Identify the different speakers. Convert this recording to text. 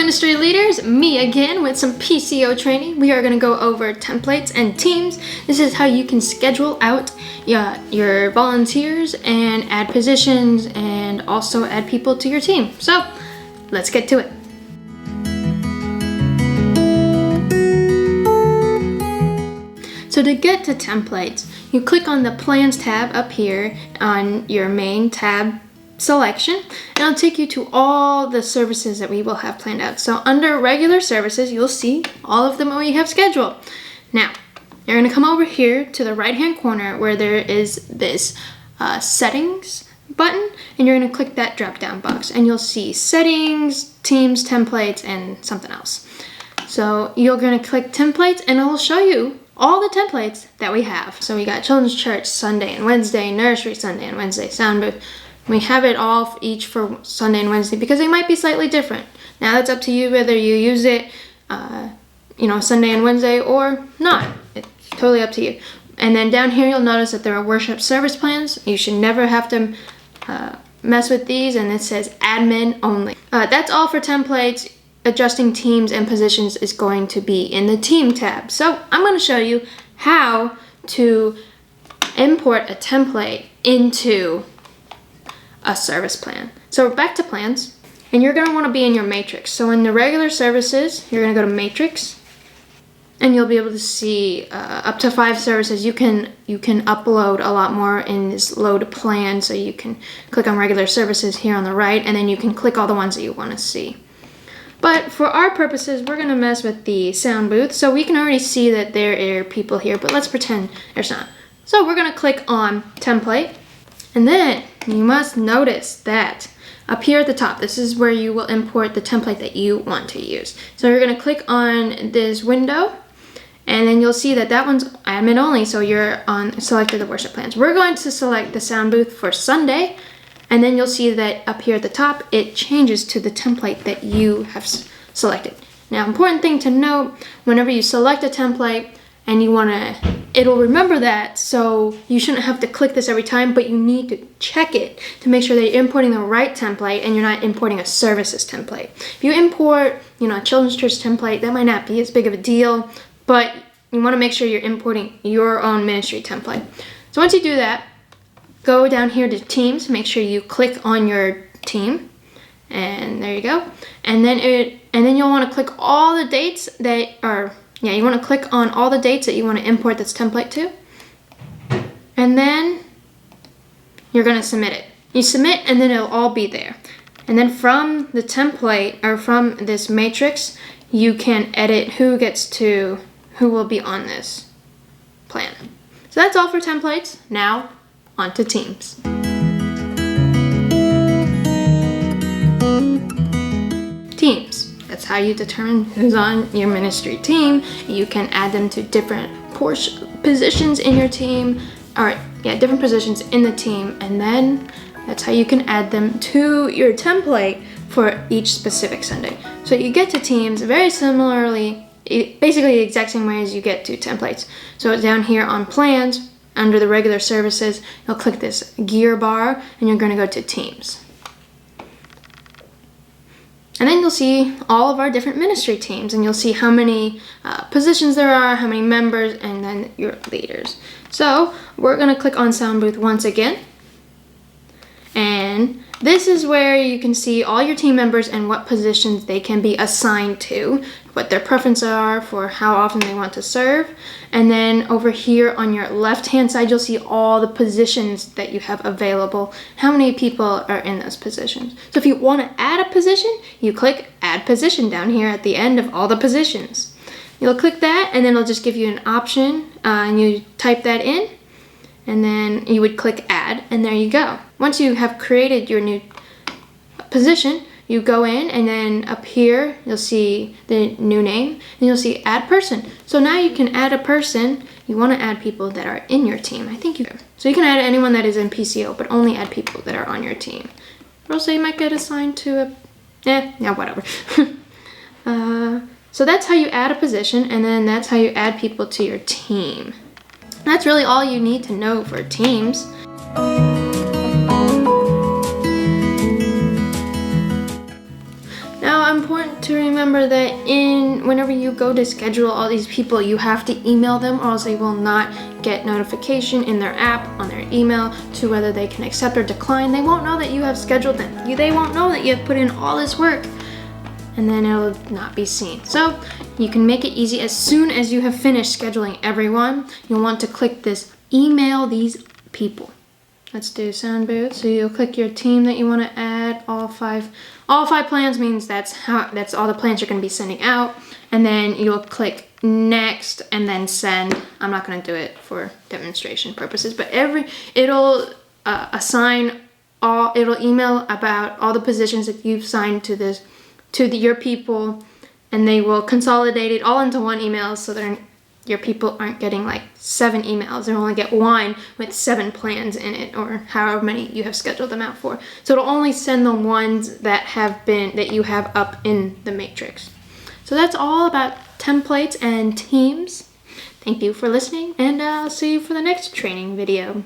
Speaker 1: ministry leaders, me again with some PCO training. We are going to go over templates and teams. This is how you can schedule out your volunteers and add positions and also add people to your team. So let's get to it. So to get to templates, you click on the Plans tab up here on your main tab selection, and it'll take you to all the services that we will have planned out. So under regular services, you'll see all of them we have scheduled. Now, you're going to come over here to the right-hand corner where there is this settings button, and you're going to click that drop-down box, and you'll see settings, teams, templates, and something else. So you're going to click templates, and it will show you all the templates that we have. So we got children's church Sunday and Wednesday, nursery Sunday and Wednesday, sound booth. We have it all each for Sunday and Wednesday because they might be slightly different. Now that's up to you whether you use it, Sunday and Wednesday or not. It's totally up to you. And then down here you'll notice that there are worship service plans. You should never have to mess with these, and it says admin only. That's all for templates. Adjusting teams and positions is going to be in the team tab. So I'm going to show you how to import a template into a service plan. So back to plans, and you're going to want to be in your matrix. So in the regular services, you're going to go to matrix, and you'll be able to see up to 5 services. You can upload a lot more in this load plan. So you can click on regular services here on the right, and then you can click all the ones that you want to see. But for our purposes, we're going to mess with the sound booth. So we can already see that there are people here, but let's pretend there's not. So we're going to click on template. And then you must notice that up here at the top, this is where you will import the template that you want to use. So you're going to click on this window, and then you'll see that that one's admin only. So you're on selected the worship plans. We're going to select the sound booth for Sunday. And then you'll see that up here at the top, it changes to the template that you have selected. Now, important thing to note, whenever you select a template and you it'll remember that, so you shouldn't have to click this every time, but you need to check it to make sure that you're importing the right template and you're not importing a services template. If you import, a children's church template, that might not be as big of a deal, but you want to make sure you're importing your own ministry template. So once you do that, go down here to teams, make sure you click on your team, and there you go. And then you'll want to click all the dates you want to click on all the dates that you want to import this template to. And then you're going to submit it. You submit, and then it'll all be there. And then from the template, or from this matrix, you can edit who will be on this plan. So that's all for templates. Now, onto teams. Teams. That's how you determine who's on your ministry team. You can add them to different positions in your team, different positions in the team, and then that's how you can add them to your template for each specific Sunday. So you get to teams very similarly, basically the exact same way as you get to templates. So down here on plans, under the regular services, you'll click this gear bar, and you're going to go to teams. And then you'll see all of our different ministry teams, and you'll see how many positions there are, how many members, and then your leaders. So we're going to click on sound booth once again. And this is where you can see all your team members and what positions they can be assigned to, what their preferences are for how often they want to serve. And then over here on your left-hand side, you'll see all the positions that you have available, how many people are in those positions. So if you want to add a position, you click Add Position down here at the end of all the positions. You'll click that, and then it'll just give you an option, and you type that in, and then you would click Add, and there you go. Once you have created your new position, you go in, and then up here you'll see the new name, and you'll see Add Person. So now you can add a person. You want to add people that are in your team. I think you can. So you can add anyone that is in PCO, but only add people that are on your team. Or else you might get assigned to whatever. So that's how you add a position, and then that's how you add people to your team. That's really all you need to know for teams. Now important to remember that whenever you go to schedule all these people, you have to email them, or else they will not get notification in their app, on their email, to whether they can accept or decline. They won't know that you have scheduled them. They won't know that you have put in all this work, and then it'll not be seen. So you can make it easy. As soon as you have finished scheduling everyone, you'll want to click this email these people. Let's do sound booth. So you'll click your team that you want to add. All five plans means that's all the plans you're going to be sending out. And then you'll click next and then send. I'm not going to do it for demonstration purposes, but it'll it'll email about all the positions that you've signed to your people, and they will consolidate it all into one email, so your people aren't getting like 7 emails. They'll only get one with 7 plans in it, or however many you have scheduled them out for. So it'll only send the ones that you have up in the matrix. So that's all about templates and teams. Thank you for listening, and I'll see you for the next training video.